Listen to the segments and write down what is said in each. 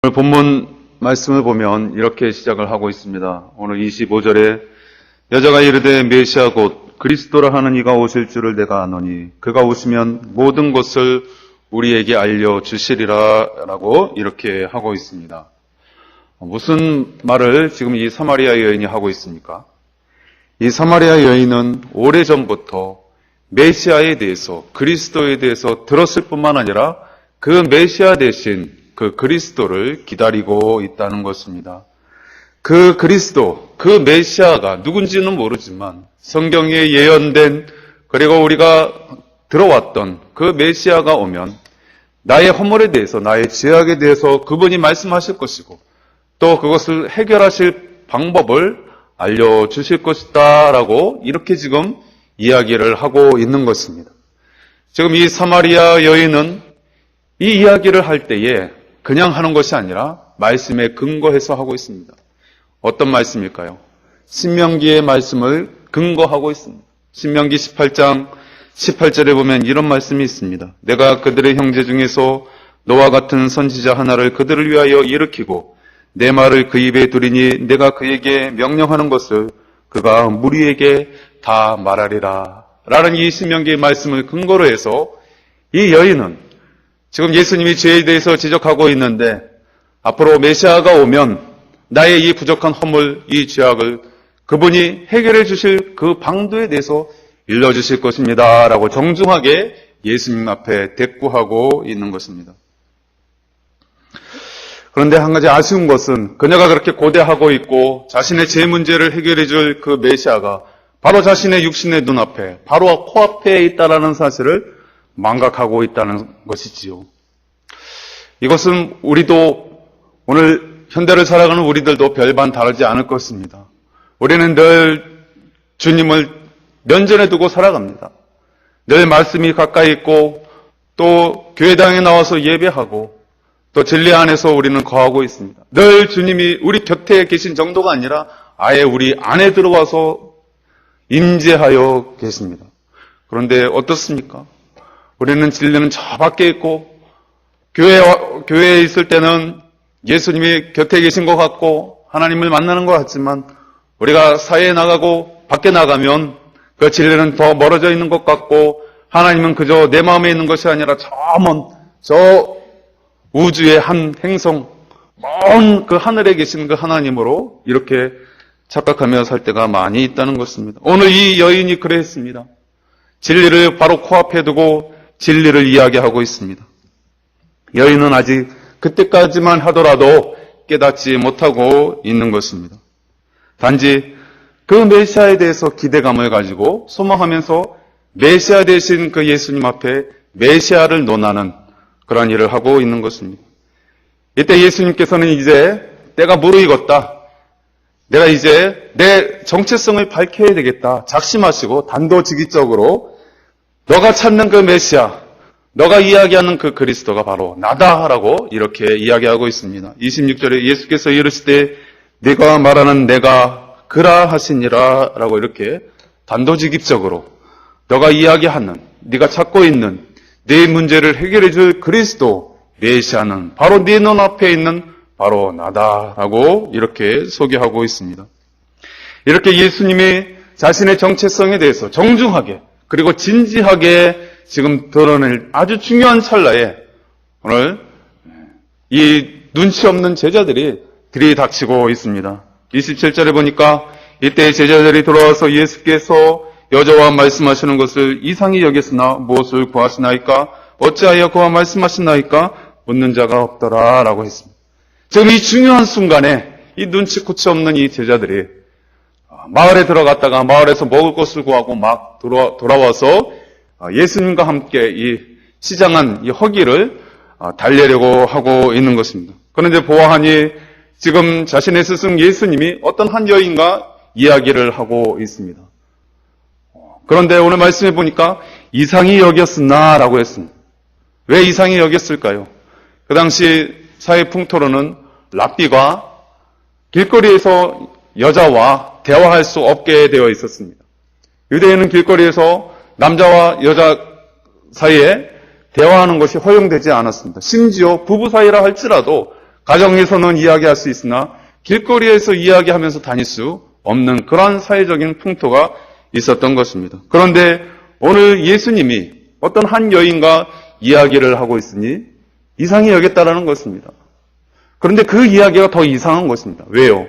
오늘 본문 말씀을 보면 이렇게 시작을 하고 있습니다. 오늘 25절에 여자가 이르되 메시아 곧 그리스도라 하는 이가 오실 줄을 내가 아노니 그가 오시면 모든 것을 우리에게 알려주시리라 라고 이렇게 하고 있습니다. 무슨 말을 지금 이 사마리아 여인이 하고 있습니까? 이 사마리아 여인은 오래전부터 메시아에 대해서, 그리스도에 대해서 들었을 뿐만 아니라 그 메시아 대신 그 그리스도를 기다리고 있다는 것입니다. 그 그리스도, 그 메시아가 누군지는 모르지만 성경에 예언된, 그리고 우리가 들어왔던 그 메시아가 오면 나의 허물에 대해서, 나의 죄악에 대해서 그분이 말씀하실 것이고 또 그것을 해결하실 방법을 알려주실 것이다 라고 이렇게 지금 이야기를 하고 있는 것입니다. 지금 이 사마리아 여인은 이 이야기를 할 때에 그냥 하는 것이 아니라 말씀에 근거해서 하고 있습니다. 어떤 말씀일까요? 신명기의 말씀을 근거하고 있습니다. 신명기 18장 18절에 보면 이런 말씀이 있습니다. 내가 그들의 형제 중에서 너와 같은 선지자 하나를 그들을 위하여 일으키고 내 말을 그 입에 두리니 내가 그에게 명령하는 것을 그가 무리에게 다 말하리라 라는 이 신명기의 말씀을 근거로 해서 이 여인은 지금 예수님이 죄에 대해서 지적하고 있는데 앞으로 메시아가 오면 나의 이 부족한 허물, 이 죄악을 그분이 해결해 주실 그 방도에 대해서 일러주실 것입니다 라고 정중하게 예수님 앞에 대꾸하고 있는 것입니다. 그런데 한 가지 아쉬운 것은 그녀가 그렇게 고대하고 있고 자신의 죄 문제를 해결해 줄 그 메시아가 바로 자신의 육신의 눈앞에, 바로 코앞에 있다라는 사실을 망각하고 있다는 것이지요. 이것은 우리도 오늘 현대를 살아가는 우리들도 별반 다르지 않을 것입니다. 우리는 늘 주님을 면전에 두고 살아갑니다. 늘 말씀이 가까이 있고 또 교회당에 나와서 예배하고 또 진리 안에서 우리는 거하고 있습니다. 늘 주님이 우리 곁에 계신 정도가 아니라 아예 우리 안에 들어와서 임재하여 계십니다. 그런데 어떻습니까? 우리는 진리는 저 밖에 있고 교회에 있을 때는 예수님이 곁에 계신 것 같고 하나님을 만나는 것 같지만 우리가 사회에 나가고 밖에 나가면 그 진리는 더 멀어져 있는 것 같고 하나님은 그저 내 마음에 있는 것이 아니라 저 우주의 한 행성, 먼 그 하늘에 계신 그 하나님으로 이렇게 착각하며 살 때가 많이 있다는 것입니다. 오늘 이 여인이 그랬습니다. 진리를 바로 코앞에 두고 진리를 이야기하고 있습니다. 여인은 아직 그때까지만 하더라도 깨닫지 못하고 있는 것입니다. 단지 그 메시아에 대해서 기대감을 가지고 소망하면서 메시아 대신 그 예수님 앞에 메시아를 논하는 그런 일을 하고 있는 것입니다. 이때 예수님께서는 이제 때가 무르익었다. 내가 이제 내 정체성을 밝혀야 되겠다. 작심하시고 단도직입적으로 너가 찾는 그 메시아, 너가 이야기하는 그 그리스도가 바로 나다라고 이렇게 이야기하고 있습니다. 26절에 예수께서 이르시되 네가 말하는 내가 그라 하시니라 라고 이렇게 단도직입적으로 너가 이야기하는, 네가 찾고 있는 네 문제를 해결해 줄 그리스도 메시아는 바로 네 눈앞에 있는 바로 나다라고 이렇게 소개하고 있습니다. 이렇게 예수님이 자신의 정체성에 대해서 정중하게 그리고 진지하게 지금 드러낼 아주 중요한 찰나에 오늘 이 눈치 없는 제자들이 들이닥치고 있습니다. 27절에 보니까 이때 제자들이 돌아와서 예수께서 여자와 말씀하시는 것을 이상히 여겼으나 무엇을 구하시나이까? 어찌하여 그와 말씀하시나이까? 묻는 자가 없더라 라고 했습니다. 지금 이 중요한 순간에 이 눈치코치 없는 이 제자들이 마을에 들어갔다가 마을에서 먹을 것을 구하고 막 돌아와서 예수님과 함께 이 시장한 이 허기를 달래려고 하고 있는 것입니다. 그런데 보아하니 지금 자신의 스승 예수님이 어떤 한 여인과 이야기를 하고 있습니다. 그런데 오늘 말씀해 보니까 이상히 여겼으나 라고 했습니다. 왜 이상히 여겼을까요? 그 당시 사회 풍토로는 랍비가 길거리에서 여자와 대화할 수 없게 되어 있었습니다. 유대인은 길거리에서 남자와 여자 사이에 대화하는 것이 허용되지 않았습니다. 심지어 부부 사이라 할지라도 가정에서는 이야기할 수 있으나 길거리에서 이야기하면서 다닐 수 없는 그러한 사회적인 풍토가 있었던 것입니다. 그런데 오늘 예수님이 어떤 한 여인과 이야기를 하고 있으니 이상히 여겼다라는 것입니다. 그런데 그 이야기가 더 이상한 것입니다. 왜요?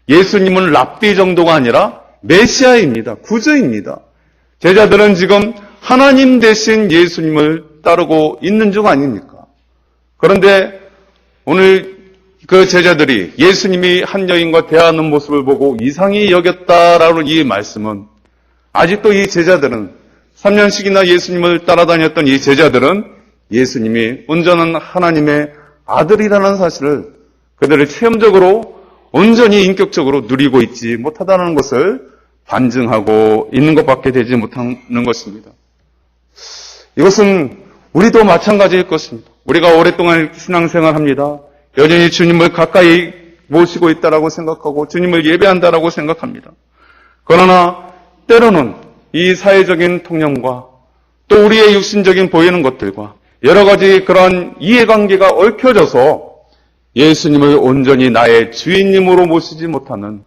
예수님은 랍비 정도가 아니라 메시아입니다. 구주입니다. 제자들은 지금 하나님 대신 예수님을 따르고 있는 중 아닙니까? 그런데 오늘 그 제자들이 예수님이 한 여인과 대하는 모습을 보고 이상히 여겼다라는 이 말씀은 아직도 이 제자들은 3년씩이나 예수님을 따라다녔던 이 제자들은 예수님이 온전한 하나님의 아들이라는 사실을 그들을 체험적으로 온전히 인격적으로 누리고 있지 못하다는 것을 반증하고 있는 것밖에 되지 못하는 것입니다. 이것은 우리도 마찬가지일 것입니다. 우리가 오랫동안 신앙생활합니다. 여전히 주님을 가까이 모시고 있다라고 생각하고 주님을 예배한다라고 생각합니다. 그러나 때로는 이 사회적인 통념과 또 우리의 육신적인 보이는 것들과 여러 가지 그런 이해관계가 얽혀져서 예수님을 온전히 나의 주인님으로 모시지 못하는,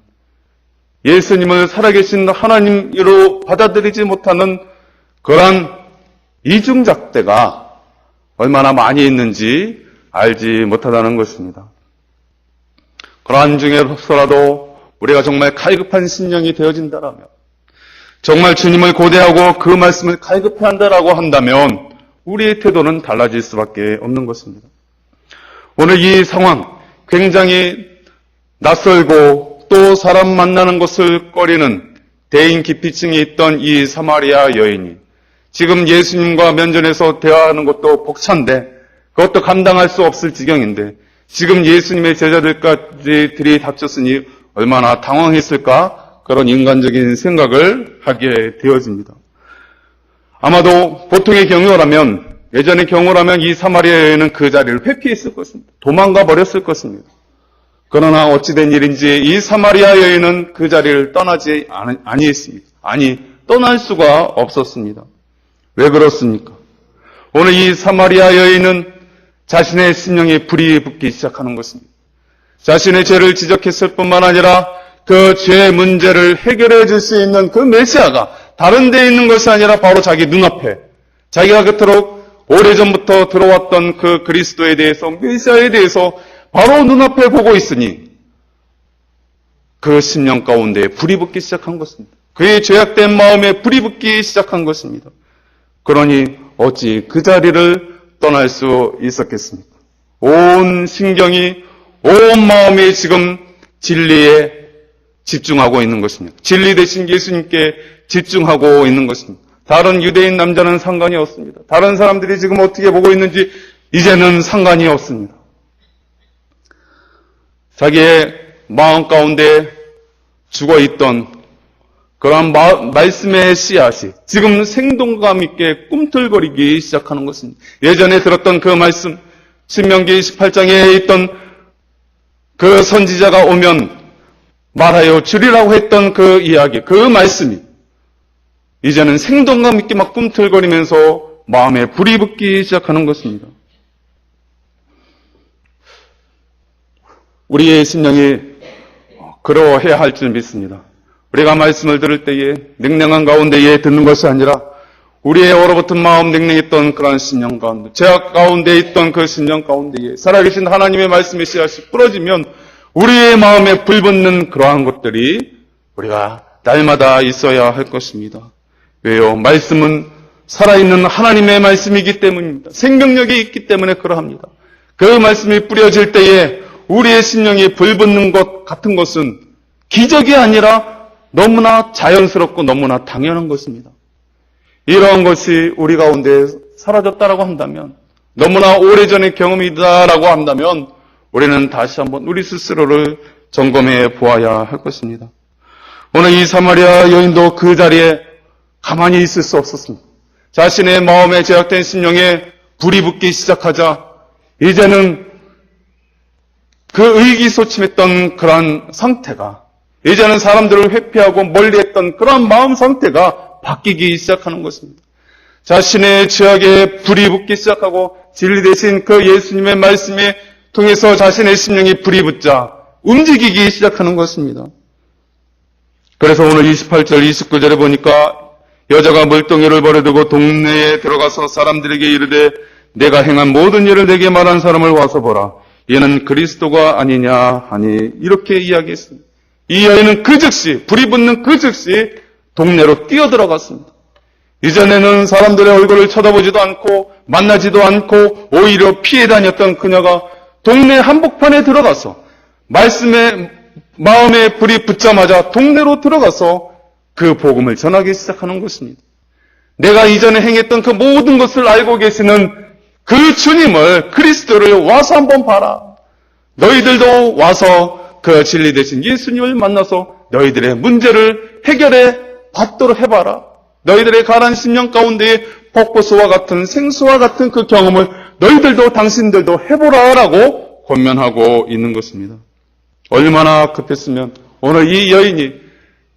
예수님을 살아계신 하나님으로 받아들이지 못하는 그러한 이중잣대가 얼마나 많이 있는지 알지 못하다는 것입니다. 그러한 중에서라도 우리가 정말 갈급한 심령이 되어진다라면, 정말 주님을 고대하고 그 말씀을 갈급해 한다라고 한다면 우리의 태도는 달라질 수밖에 없는 것입니다. 오늘 이 상황, 굉장히 낯설고 또 사람 만나는 것을 꺼리는 대인 기피증이 있던 이 사마리아 여인이 지금 예수님과 면전에서 대화하는 것도 벅찬데 그것도 감당할 수 없을 지경인데 지금 예수님의 제자들까지 들이닥쳤으니 얼마나 당황했을까? 그런 인간적인 생각을 하게 되어집니다. 아마도 보통의 경우라면, 예전의 경우라면 이 사마리아 여인은 그 자리를 회피했을 것입니다. 도망가 버렸을 것입니다. 그러나 어찌된 일인지 이 사마리아 여인은 그 자리를 떠나지 아니했습니다. 아니, 떠날 수가 없었습니다. 왜 그렇습니까? 오늘 이 사마리아 여인은 자신의 심령에 불이 붙기 시작하는 것입니다. 자신의 죄를 지적했을 뿐만 아니라 그 죄의 문제를 해결해 줄 수 있는 그 메시아가 다른 데 있는 것이 아니라 바로 자기 눈앞에, 자기가 그토록 오래전부터 들어왔던 그 그리스도에 대해서, 메시아에 대해서 바로 눈앞에 보고 있으니 그 심령 가운데 불이 붙기 시작한 것입니다. 그의 죄악된 마음에 불이 붙기 시작한 것입니다. 그러니 어찌 그 자리를 떠날 수 있었겠습니까? 온 신경이, 온 마음이 지금 진리에 집중하고 있는 것입니다. 진리 대신 예수님께 집중하고 있는 것입니다. 다른 유대인 남자는 상관이 없습니다. 다른 사람들이 지금 어떻게 보고 있는지 이제는 상관이 없습니다. 자기의 마음 가운데 죽어있던 그러한 말씀의 씨앗이 지금 생동감 있게 꿈틀거리기 시작하는 것입니다. 예전에 들었던 그 말씀, 신명기 18장에 있던 그 선지자가 오면 말하여 주리라고 했던 그 이야기, 그 말씀이 이제는 생동감 있게 막 꿈틀거리면서 마음에 불이 붙기 시작하는 것입니다. 우리의 심령이 그러해야 할 줄 믿습니다. 우리가 말씀을 들을 때에 냉랭한 가운데에 듣는 것이 아니라 우리의 얼어붙은 마음, 냉랭했던 그런 심령 가운데, 죄악 가운데 있던 그 심령 가운데에 살아계신 하나님의 말씀의 씨앗이 뿌려지면 우리의 마음에 불붙는 그러한 것들이 우리가 날마다 있어야 할 것입니다. 왜요? 말씀은 살아있는 하나님의 말씀이기 때문입니다. 생명력이 있기 때문에 그러합니다. 그 말씀이 뿌려질 때에 우리의 심령이 불붙는 것 같은 것은 기적이 아니라 너무나 자연스럽고 너무나 당연한 것입니다. 이러한 것이 우리 가운데 사라졌다라고 한다면, 너무나 오래전의 경험이다라고 한다면 우리는 다시 한번 우리 스스로를 점검해 보아야 할 것입니다. 오늘 이 사마리아 여인도 그 자리에 가만히 있을 수 없었습니다. 자신의 마음에 제약된 심령에 불이 붙기 시작하자 이제는 그 의기소침했던 그러한 상태가, 이제는 사람들을 회피하고 멀리했던 그러한 마음 상태가 바뀌기 시작하는 것입니다. 자신의 죄악에 불이 붙기 시작하고 진리 대신 그 예수님의 말씀에 통해서 자신의 심령이 불이 붙자 움직이기 시작하는 것입니다. 그래서 오늘 28절, 29절에 보니까 여자가 물동이를 버려두고 동네에 들어가서 사람들에게 이르되 내가 행한 모든 일을 내게 말한 사람을 와서 보라. 얘는 그리스도가 아니냐 하니 이렇게 이야기했습니다. 이 여인은 그 즉시 불이 붙는 그 즉시 동네로 뛰어들어갔습니다. 이전에는 사람들의 얼굴을 쳐다보지도 않고 만나지도 않고 오히려 피해 다녔던 그녀가 동네 한복판에 들어가서 말씀에 마음에 불이 붙자마자 동네로 들어가서 그 복음을 전하기 시작하는 것입니다. 내가 이전에 행했던 그 모든 것을 알고 계시는 그 주님을, 그리스도를 와서 한번 봐라. 너희들도 와서 그 진리 되신 예수님을 만나서 너희들의 문제를 해결해 받도록 해봐라. 너희들의 가라앉은 심령 가운데에 벚꽃과 같은 생수와 같은 그 경험을 너희들도 당신들도 해보라라고 권면하고 있는 것입니다. 얼마나 급했으면 오늘 이 여인이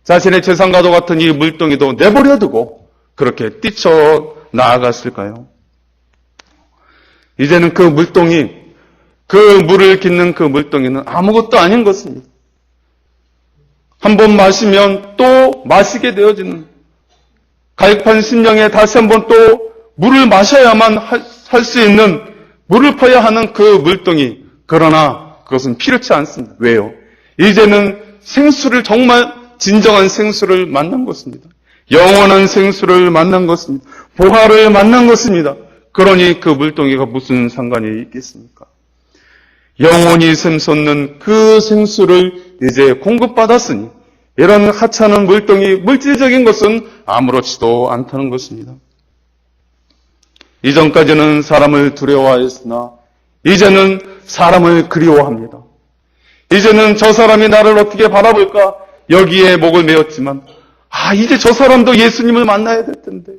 자신의 재산과도 같은 이 물동이도 내버려두고 그렇게 뛰쳐 나아갔을까요? 이제는 그 물동이, 그 물을 깃는 그 물동이는 아무것도 아닌 것입니다. 한번 마시면 또 마시게 되어지는, 가입한 심령에 다시 한번 또 물을 마셔야만 할 수 있는, 물을 퍼야 하는 그 물동이, 그러나 그것은 필요치 않습니다. 왜요? 이제는 생수를, 정말 진정한 생수를 만난 것입니다. 영원한 생수를 만난 것입니다. 보화를 만난 것입니다. 그러니 그 물동이가 무슨 상관이 있겠습니까? 영원히 샘솟는 그 생수를 이제 공급받았으니 이런 하찮은 물동이, 물질적인 것은 아무렇지도 않다는 것입니다. 이전까지는 사람을 두려워하였으나 이제는 사람을 그리워합니다. 이제는 저 사람이 나를 어떻게 바라볼까 여기에 목을 메었지만 이제 저 사람도 예수님을 만나야 될 텐데,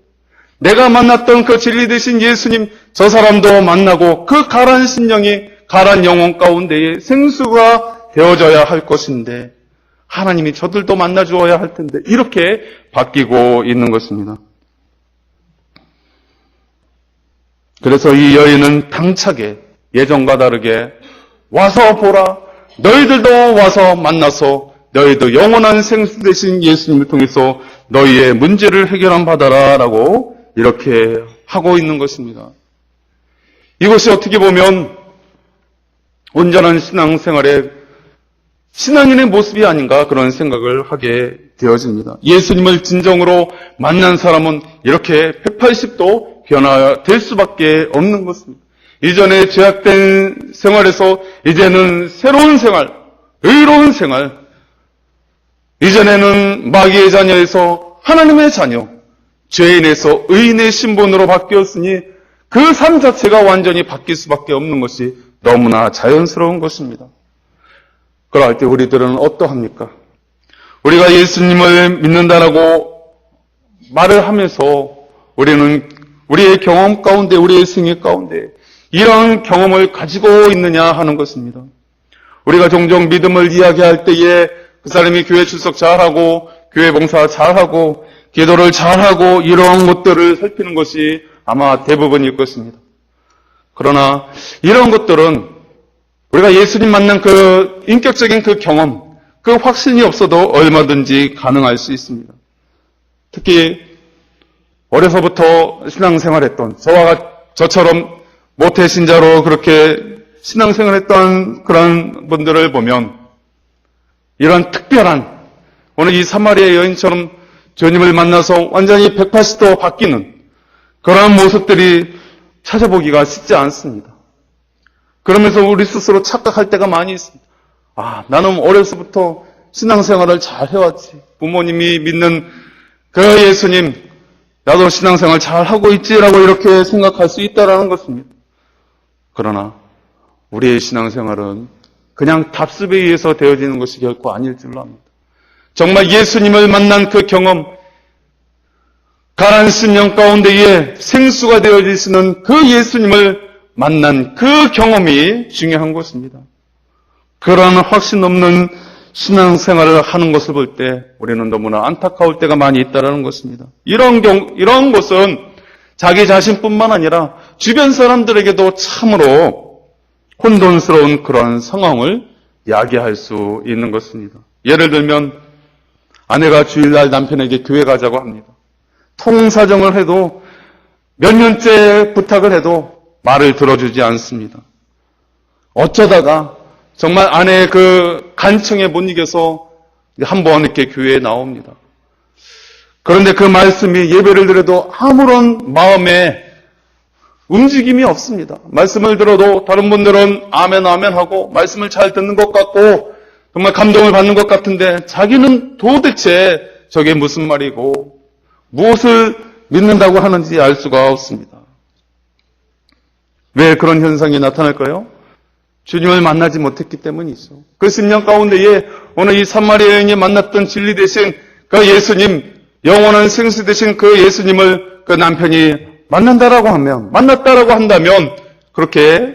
내가 만났던 그 진리 되신 예수님, 저 사람도 만나고 그 가라앉은 심령이 가라앉은 영혼 가운데에 생수가 되어져야 할 것인데 하나님이 저들도 만나주어야 할 텐데, 이렇게 바뀌고 있는 것입니다. 그래서 이 여인은 당차게 예전과 다르게 와서 보라, 너희들도 와서 만나서 너희도 영원한 생수 되신 예수님을 통해서 너희의 문제를 해결한 바다라 라고 이렇게 하고 있는 것입니다. 이것이 어떻게 보면 온전한 신앙생활의 신앙인의 모습이 아닌가 그런 생각을 하게 되어집니다. 예수님을 진정으로 만난 사람은 이렇게 180도 변화될 수밖에 없는 것입니다. 이전에 죄악된 생활에서 이제는 새로운 생활, 의로운 생활, 이전에는 마귀의 자녀에서 하나님의 자녀, 죄인에서 의인의 신분으로 바뀌었으니 그 삶 자체가 완전히 바뀔 수밖에 없는 것이 너무나 자연스러운 것입니다. 그럴 때 우리들은 어떠합니까? 우리가 예수님을 믿는다라고 말을 하면서 우리는 우리의 경험 가운데, 우리의 생애 가운데 이런 경험을 가지고 있느냐 하는 것입니다. 우리가 종종 믿음을 이야기할 때에 그 사람이 교회 출석 잘하고 교회 봉사 잘하고 기도를 잘하고 이런 것들을 살피는 것이 아마 대부분일 것입니다. 그러나 이런 것들은 우리가 예수님 만난 그 인격적인 그 경험, 그 확신이 없어도 얼마든지 가능할 수 있습니다. 특히 어려서부터 신앙생활했던 저처럼 모태신자로 그렇게 신앙생활했던 그런 분들을 보면 이런 특별한, 오늘 이 사마리아 여인처럼 주님을 만나서 완전히 180도 바뀌는 그런 모습들이 찾아보기가 쉽지 않습니다. 그러면서 우리 스스로 착각할 때가 많이 있습니다. 나는 어려서부터 신앙생활을 잘 해왔지. 부모님이 믿는 그 예수님, 나도 신앙생활 잘 하고 있지라고 이렇게 생각할 수 있다라는 것입니다. 그러나 우리의 신앙생활은 그냥 답습에 의해서 되어지는 것이 결코 아닐 줄로 압니다. 정말 예수님을 만난 그 경험, 가라앉은 심령 가운데에 생수가 되어지시는 그 예수님을 만난 그 경험이 중요한 것입니다. 그런 확신 없는 신앙생활을 하는 것을 볼 때 우리는 너무나 안타까울 때가 많이 있다는 것입니다. 이런 것은 자기 자신뿐만 아니라 주변 사람들에게도 참으로 혼돈스러운 그런 상황을 야기할 수 있는 것입니다. 예를 들면 아내가 주일날 남편에게 교회 가자고 합니다. 통사정을 해도 몇 년째 부탁을 해도 말을 들어주지 않습니다. 어쩌다가 정말 아내의 그 간청에 못 이겨서 한번 이렇게 교회에 나옵니다. 그런데 그 말씀이 예배를 드려도 아무런 마음에 움직임이 없습니다. 말씀을 들어도 다른 분들은 아멘 아멘 하고 말씀을 잘 듣는 것 같고 정말 감동을 받는 것 같은데 자기는 도대체 저게 무슨 말이고 무엇을 믿는다고 하는지 알 수가 없습니다. 왜 그런 현상이 나타날까요? 주님을 만나지 못했기 때문이죠. 그 10년 가운데에 오늘 이 사마리아 여인이 만났던 진리 대신 그 예수님, 영원한 생수 되신 그 예수님을 그 남편이 만났다라고 한다면 그렇게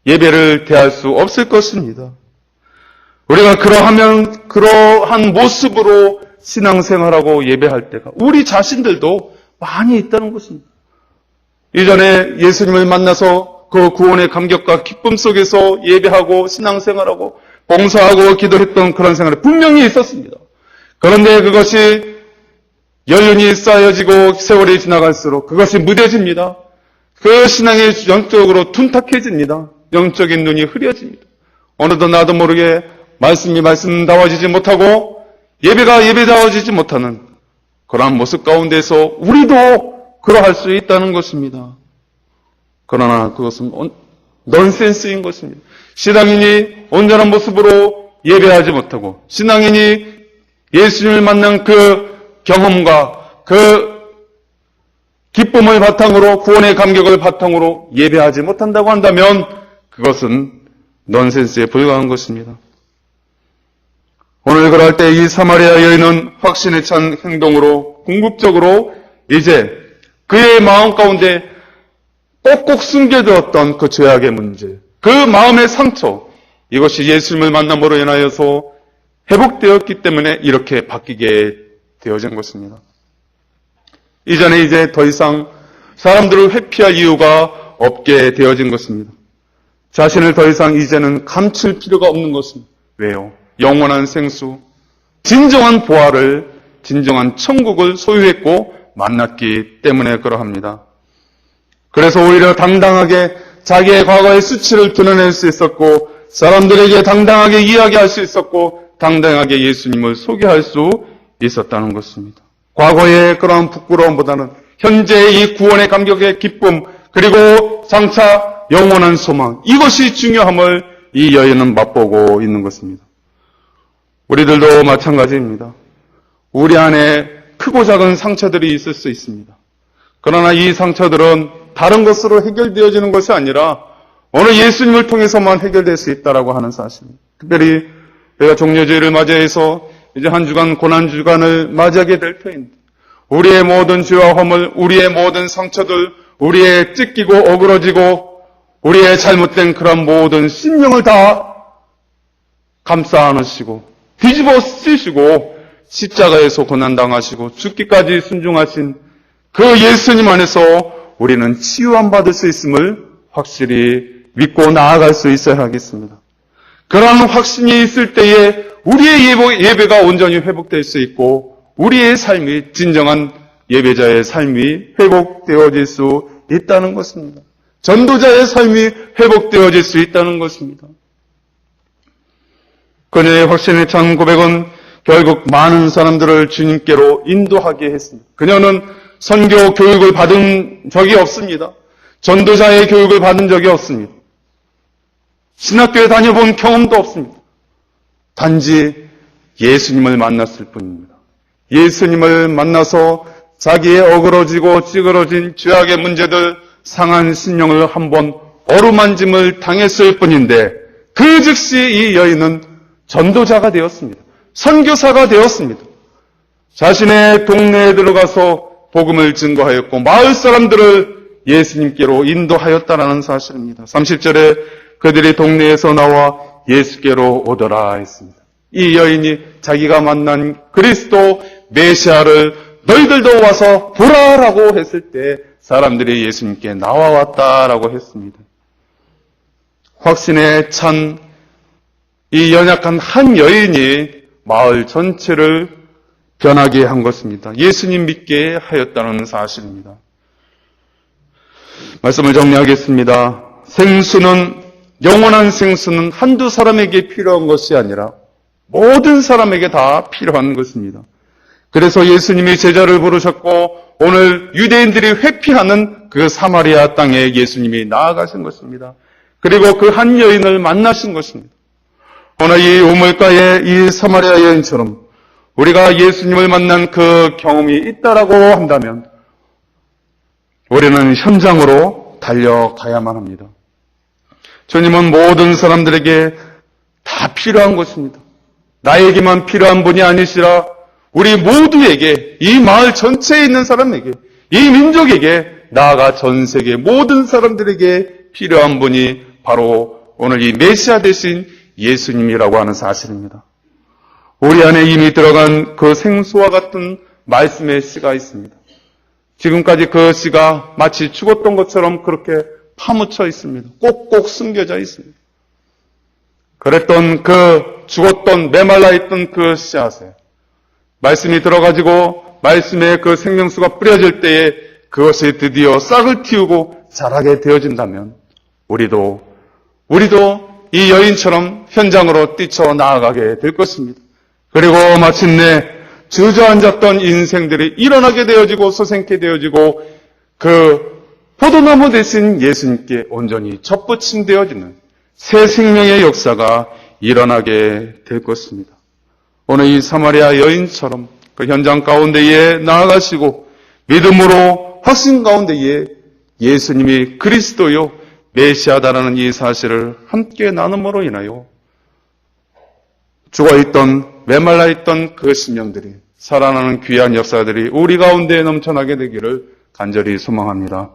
예배를 대할 수 없을 것입니다. 우리가 그러한 모습으로 신앙생활하고 예배할 때가 우리 자신들도 많이 있다는 것입니다. 이전에 예수님을 만나서 그 구원의 감격과 기쁨 속에서 예배하고 신앙생활하고 봉사하고 기도했던 그런 생활이 분명히 있었습니다. 그런데 그것이 연륜이 쌓여지고 세월이 지나갈수록 그것이 무뎌집니다. 그 신앙이 영적으로 둔탁해집니다. 영적인 눈이 흐려집니다. 어느덧 나도 모르게 말씀이 말씀다워지지 못하고 예배가 예배다워지지 못하는 그러한 모습 가운데서 우리도 그러할 수 있다는 것입니다. 그러나 그것은 넌센스인 것입니다. 신앙인이 온전한 모습으로 예배하지 못하고 신앙인이 예수님을 만난 그 경험과 그 기쁨을 바탕으로 구원의 감격을 바탕으로 예배하지 못한다고 한다면 그것은 넌센스에 불과한 것입니다. 오늘 그럴 때 이 사마리아 여인은 확신에 찬 행동으로 궁극적으로 이제 그의 마음 가운데 꼭꼭 숨겨두었던 그 죄악의 문제, 그 마음의 상처, 이것이 예수님을 만남으로 인하여서 회복되었기 때문에 이렇게 바뀌게 되어진 것입니다. 이전에 이제 더 이상 사람들을 회피할 이유가 없게 되어진 것입니다. 자신을 더 이상 이제는 감출 필요가 없는 것입니다. 왜요? 영원한 생수, 진정한 보화를, 진정한 천국을 소유했고 만났기 때문에 그러합니다. 그래서 오히려 당당하게 자기의 과거의 수치를 드러낼 수 있었고 사람들에게 당당하게 이야기할 수 있었고 당당하게 예수님을 소개할 수 있었다는 것입니다. 과거의 그러한 부끄러움보다는 현재의 이 구원의 감격의 기쁨 그리고 장차 영원한 소망 이것이 중요함을 이 여인은 맛보고 있는 것입니다. 우리들도 마찬가지입니다. 우리 안에 크고 작은 상처들이 있을 수 있습니다. 그러나 이 상처들은 다른 것으로 해결되어지는 것이 아니라 오늘 예수님을 통해서만 해결될 수 있다라고 하는 사실입니다. 특별히 우리가 종려주의를 맞이해서 이제 한 주간 고난주간을 맞이하게 될 터인데 우리의 모든 죄와 허물, 우리의 모든 상처들, 우리의 찢기고 어그러지고 우리의 잘못된 그런 모든 심령을 다 감싸 안으시고 뒤집어 쓰시고 십자가에서 고난당하시고 죽기까지 순종하신 그 예수님 안에서 우리는 치유함 받을 수 있음을 확실히 믿고 나아갈 수 있어야 하겠습니다. 그러한 확신이 있을 때에 우리의 예배가 온전히 회복될 수 있고 우리의 삶이 진정한 예배자의 삶이 회복되어질 수 있다는 것입니다. 전도자의 삶이 회복되어질 수 있다는 것입니다. 그녀의 확신에 찬 고백은 결국 많은 사람들을 주님께로 인도하게 했습니다. 그녀는 선교 교육을 받은 적이 없습니다. 전도자의 교육을 받은 적이 없습니다. 신학교에 다녀본 경험도 없습니다. 단지 예수님을 만났을 뿐입니다. 예수님을 만나서 자기의 어그러지고 찌그러진 죄악의 문제들, 상한 신령을 한번 어루만짐을 당했을 뿐인데 그 즉시 이 여인은 전도자가 되었습니다. 선교사가 되었습니다. 자신의 동네에 들어가서 복음을 증거하였고 마을 사람들을 예수님께로 인도하였다라는 사실입니다. 30절에 그들이 동네에서 나와 예수께로 오더라 했습니다. 이 여인이 자기가 만난 그리스도 메시아를 너희들도 와서 보라라고 했을 때 사람들이 예수님께 나와왔다라고 했습니다. 확신에 찬 이 연약한 한 여인이 마을 전체를 변하게 한 것입니다. 예수님 믿게 하였다는 사실입니다. 말씀을 정리하겠습니다. 영원한 생수는 한두 사람에게 필요한 것이 아니라 모든 사람에게 다 필요한 것입니다. 그래서 예수님이 제자를 부르셨고 오늘 유대인들이 회피하는 그 사마리아 땅에 예수님이 나아가신 것입니다. 그리고 그 한 여인을 만나신 것입니다. 오늘 이 우물가의 이 사마리아 여인처럼 우리가 예수님을 만난 그 경험이 있다라고 한다면 우리는 현장으로 달려가야만 합니다. 주님은 모든 사람들에게 다 필요한 것입니다. 나에게만 필요한 분이 아니시라 우리 모두에게, 이 마을 전체에 있는 사람에게, 이 민족에게, 나아가 전 세계 모든 사람들에게 필요한 분이 바로 오늘 이 메시아 되신 예수님이라고 하는 사실입니다. 우리 안에 이미 들어간 그 생수와 같은 말씀의 씨가 있습니다. 지금까지 그 씨가 마치 죽었던 것처럼 그렇게 파묻혀 있습니다. 꼭꼭 숨겨져 있습니다. 그랬던 그 죽었던 메말라 있던 그 씨앗에 말씀이 들어가지고 말씀의 그 생명수가 뿌려질 때에 그것이 드디어 싹을 틔우고 자라게 되어진다면 우리도 이 여인처럼 현장으로 뛰쳐나아가게 될 것입니다. 그리고 마침내 주저앉았던 인생들이 일어나게 되어지고 소생케 되어지고 그 포도나무 대신 예수님께 온전히 접붙임 되어지는 새 생명의 역사가 일어나게 될 것입니다. 오늘 이 사마리아 여인처럼 그 현장 가운데에 나아가시고 믿음으로 확신 가운데에 예수님이 그리스도요 메시아다라는 이 사실을 함께 나눔으로 인하여 죽어있던 메말라 있던 그 심령들이 살아나는 귀한 역사들이 우리 가운데 넘쳐나게 되기를 간절히 소망합니다.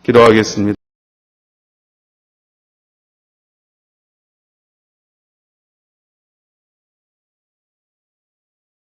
기도하겠습니다.